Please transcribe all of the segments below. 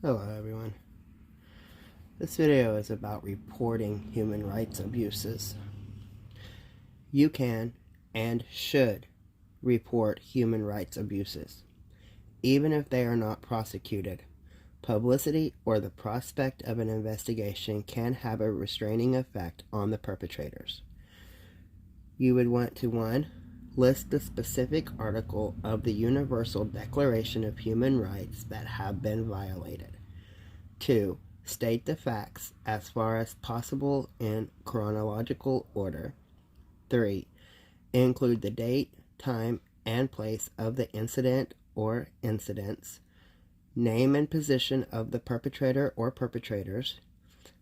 Hello everyone. This video is about reporting human rights abuses. You can and should report human rights abuses, even if they are not prosecuted. Publicity or the prospect of an investigation can have a restraining effect on the perpetrators. You would want to 1. List the specific article of the Universal Declaration of Human Rights that have been violated. 2. State the facts as far as possible in chronological order. 3. Include the date, time, and place of the incident or incidents, name and position of the perpetrator or perpetrators,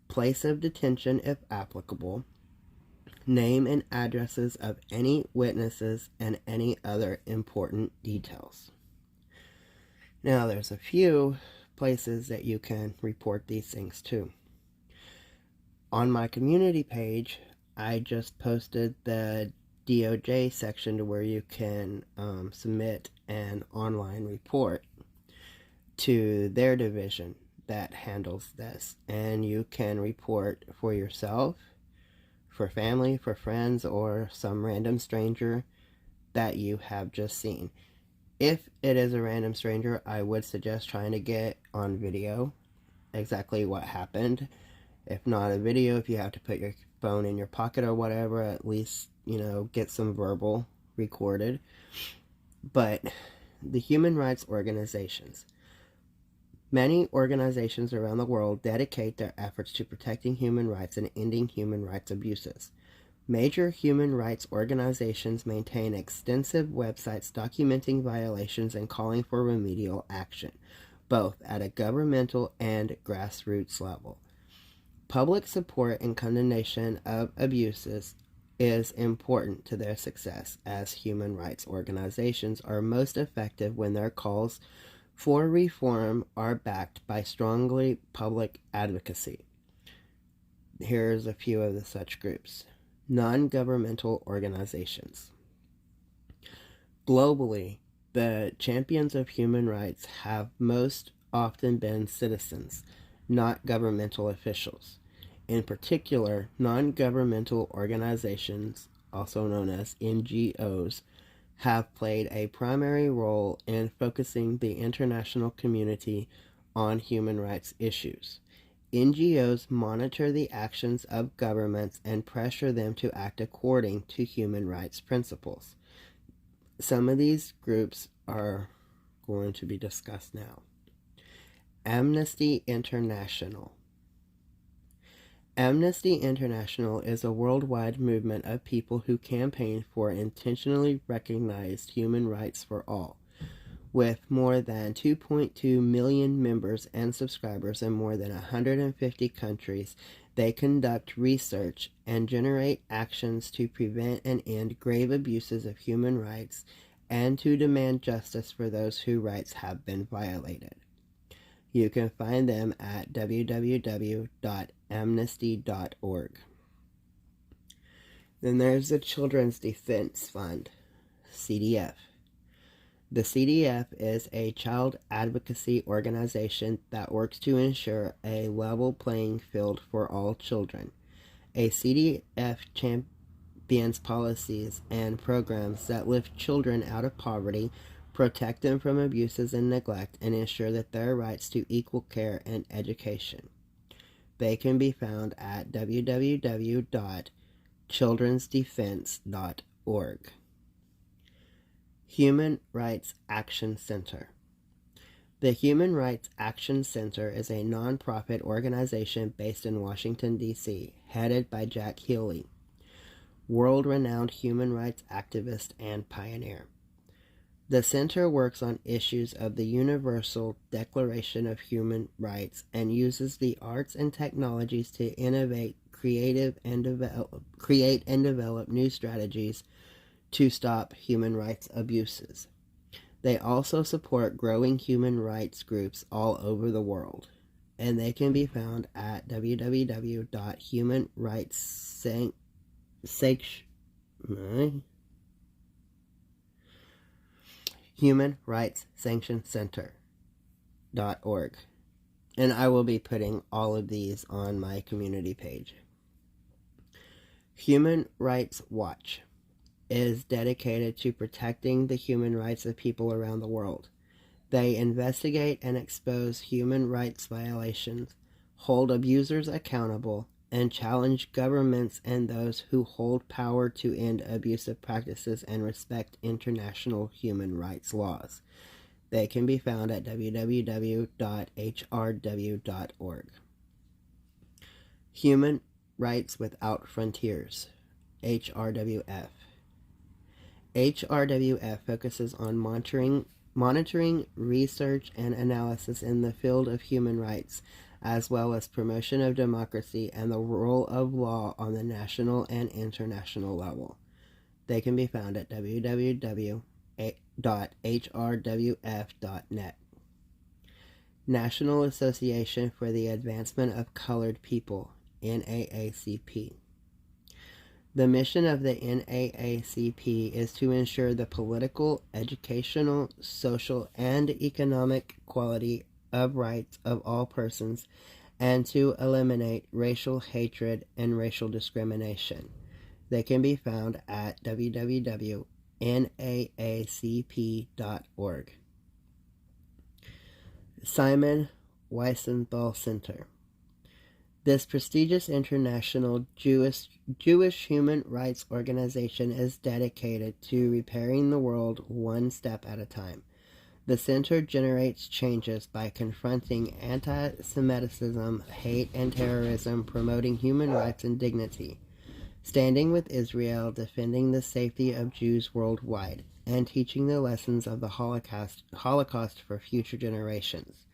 place of detention if applicable, name and addresses of any witnesses, and any other important details. Now, there's a few places that you can report these things to. On my community page, I just posted the DOJ section to where you can submit an online report to their division that handles this, and you can report for yourself, for family, for friends, or some random stranger that you have just seen. If it is a random stranger, I would suggest trying to get on video exactly what happened. If not a video, if you have to put your phone in your pocket or whatever, at least, get some verbal recorded. But the human rights organizations. Many organizations around the world dedicate their efforts to protecting human rights and ending human rights abuses. Major human rights organizations maintain extensive websites documenting violations and calling for remedial action, both at a governmental and grassroots level. Public support and condemnation of abuses is important to their success, as human rights organizations are most effective when their calls for reform are backed by strongly public advocacy. Here's a few of the such groups. Non-governmental organizations. Globally, the champions of human rights have most often been citizens, not governmental officials. In particular, non-governmental organizations, also known as NGOs, have played a primary role in focusing the international community on human rights issues. NGOs monitor the actions of governments and pressure them to act according to human rights principles. Some of these groups are going to be discussed now. Amnesty International. Amnesty International is a worldwide movement of people who campaign for intentionally recognized human rights for all. With more than 2.2 million members and subscribers in more than 150 countries, they conduct research and generate actions to prevent and end grave abuses of human rights and to demand justice for those whose rights have been violated. You can find them at www.amnesty.org. Then there's the Children's Defense Fund, CDF. The CDF is a child advocacy organization that works to ensure a level playing field for all children. A CDF champions policies and programs that lift children out of poverty, protect them from abuses and neglect, and ensure that their rights to equal care and education. They can be found at www.childrensdefense.org. Human Rights Action Center. The Human Rights Action Center is a non-profit organization based in Washington, D.C., headed by Jack Healy, world-renowned human rights activist and pioneer. The center works on issues of the Universal Declaration of Human Rights and uses the arts and technologies to innovate, create and develop new strategies to stop human rights abuses. They also support growing human rights groups all over the world, and they can be found at humanrightsanctioncenter.org. And I will be putting all of these on my community page. Human Rights Watch is dedicated to protecting the human rights of people around the world. They investigate and expose human rights violations, hold abusers accountable, and challenge governments and those who hold power to end abusive practices and respect international human rights laws. They can be found at www.hrw.org. Human Rights Without Frontiers, HRWF. HRWF focuses on monitoring, research, and analysis in the field of human rights, as well as promotion of democracy and the rule of law on the national and international level. They can be found at www.hrwf.net. National Association for the Advancement of Colored People, NAACP. The mission of the NAACP is to ensure the political, educational, social, and economic equality of rights of all persons and to eliminate racial hatred and racial discrimination. They can be found at www.naacp.org. Simon Wiesenthal Center. This prestigious international Jewish human rights organization is dedicated to repairing the world one step at a time. The center generates changes by confronting anti-Semitism, hate, and terrorism, promoting human rights and dignity, standing with Israel, defending the safety of Jews worldwide, and teaching the lessons of the Holocaust for future generations.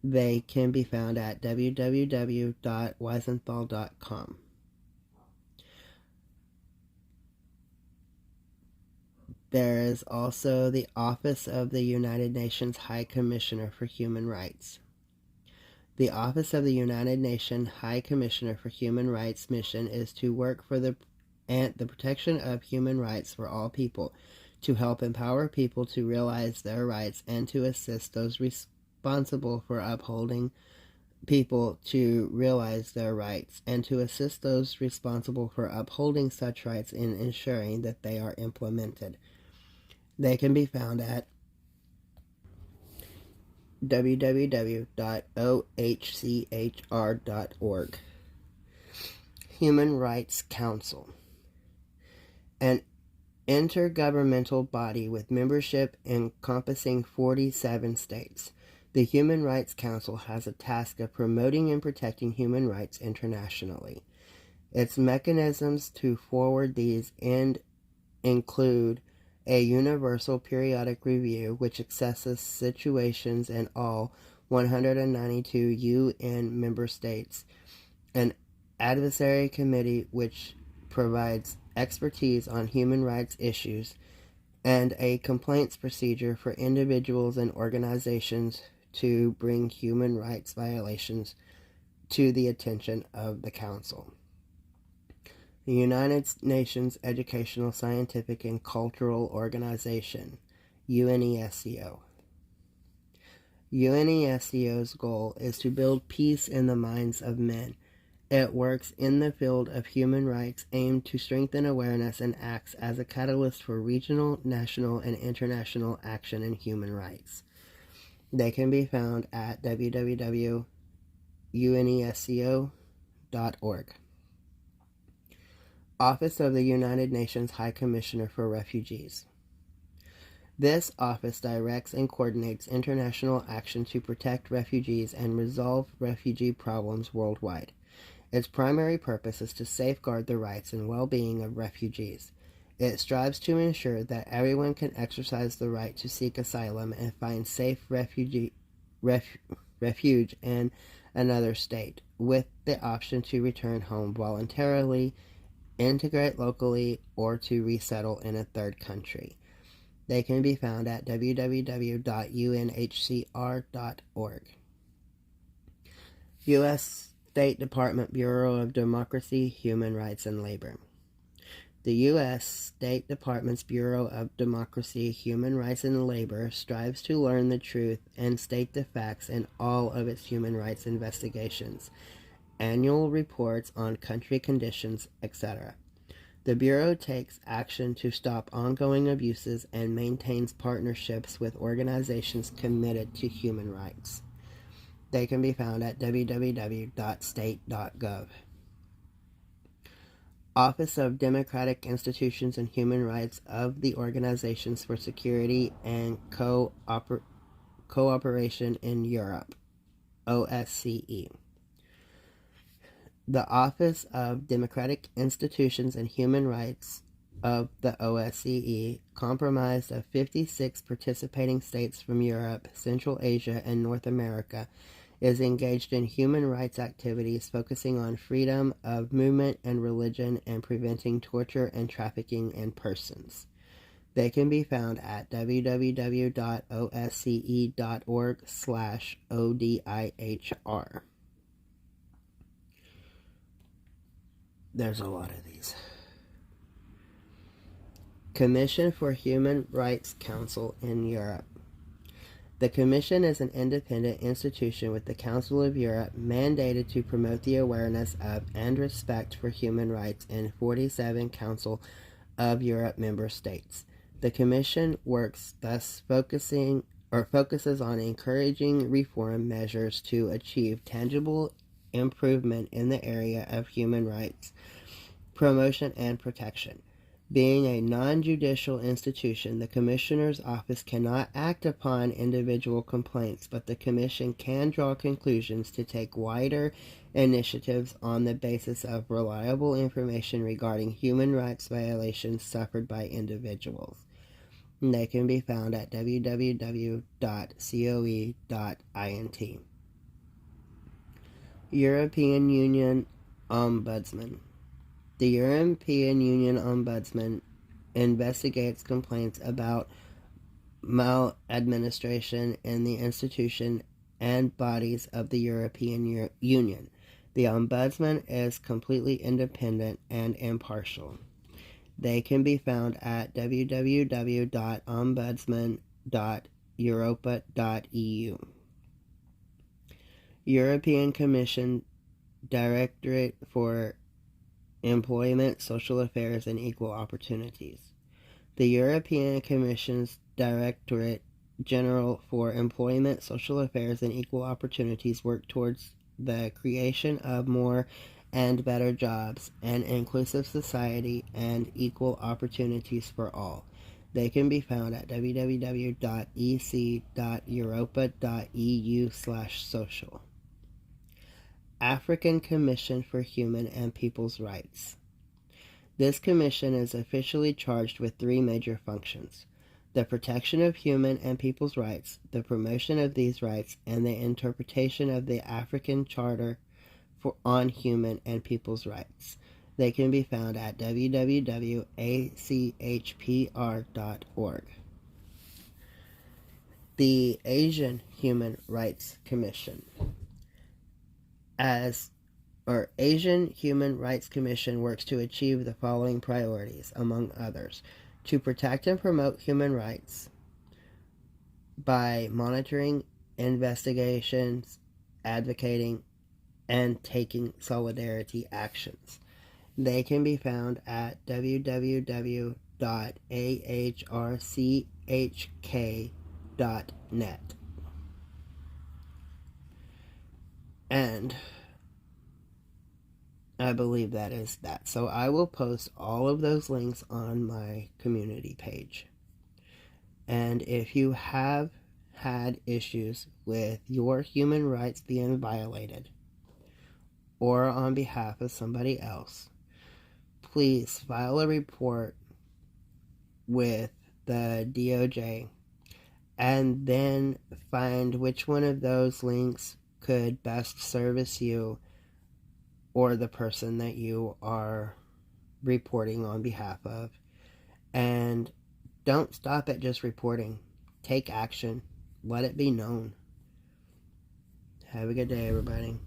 They can be found at www.wiesenthal.com. There is also the Office of the United Nations High Commissioner for Human Rights. The Office of the United Nations High Commissioner for Human Rights mission is to work for the protection of human rights for all people, to help empower people to realize their rights and to assist those responsible for upholding people to realize their rights, and to assist those responsible for upholding such rights in ensuring that they are implemented. They can be found at www.ohchr.org. Human Rights Council, an intergovernmental body with membership encompassing 47 states. The Human Rights Council has a task of promoting and protecting human rights internationally. Its mechanisms to forward these include a universal periodic review which assesses situations in all 192 UN member states, an advisory committee which provides expertise on human rights issues, and a complaints procedure for individuals and organizations to bring human rights violations to the attention of the Council. The United Nations Educational, Scientific, and Cultural Organization, UNESCO. UNESCO's goal is to build peace in the minds of men. It works in the field of human rights, aimed to strengthen awareness, and acts as a catalyst for regional, national, and international action in human rights. They can be found at www.unesco.org. Office of the United Nations High Commissioner for Refugees. This office directs and coordinates international action to protect refugees and resolve refugee problems worldwide. Its primary purpose is to safeguard the rights and well-being of refugees. It strives to ensure that everyone can exercise the right to seek asylum and find safe refuge in another state, with the option to return home voluntarily, integrate locally, or to resettle in a third country. They can be found at www.unhcr.org. U.S. State Department Bureau of Democracy, Human Rights, and Labor. The U.S. State Department's Bureau of Democracy, Human Rights, and Labor strives to learn the truth and state the facts in all of its human rights investigations, annual reports on country conditions, etc. The Bureau takes action to stop ongoing abuses and maintains partnerships with organizations committed to human rights. They can be found at www.state.gov. Office of Democratic Institutions and Human Rights of the Organizations for Security and Cooperation in Europe, OSCE. The Office of Democratic Institutions and Human Rights of the OSCE, comprised of 56 participating states from Europe, Central Asia, and North America, is engaged in human rights activities focusing on freedom of movement and religion and preventing torture and trafficking in persons. They can be found at www.osce.org/ODIHR. There's a lot of these. Commission for Human Rights Council in Europe. The Commission is an independent institution with the Council of Europe mandated to promote the awareness of and respect for human rights in 47 Council of Europe member states. The Commission works thus focuses on encouraging reform measures to achieve tangible improvement in the area of human rights, promotion, and protection. Being a non-judicial institution, the Commissioner's Office cannot act upon individual complaints, but the Commission can draw conclusions to take wider initiatives on the basis of reliable information regarding human rights violations suffered by individuals. And they can be found at www.coe.int. European Union Ombudsman. The European Union Ombudsman investigates complaints about maladministration in the institution and bodies of the European Union. The Ombudsman is completely independent and impartial. They can be found at www.ombudsman.europa.eu. European Commission Directorate for Employment, Social Affairs, and Equal Opportunities. The European Commission's Directorate General for Employment, Social Affairs, and Equal Opportunities work towards the creation of more and better jobs, an inclusive society, and equal opportunities for all. They can be found at www.ec.europa.eu/social. African Commission for Human and People's Rights. This commission is officially charged with three major functions: the protection of human and people's rights, the promotion of these rights, and the interpretation of the African Charter on Human and People's Rights. They can be found at www.achpr.org. The Asian Human Rights Commission. Asian Human Rights Commission works to achieve the following priorities, among others: to protect and promote human rights by monitoring investigations, advocating, and taking solidarity actions. They can be found at www.ahrchk.net. And I believe that is that. So I will post all of those links on my community page. And if you have had issues with your human rights being violated, or on behalf of somebody else, please file a report with the DOJ and then find which one of those links could best service you or the person that you are reporting on behalf of. And don't stop at just reporting. Take action. Let it be known. Have a good day, everybody.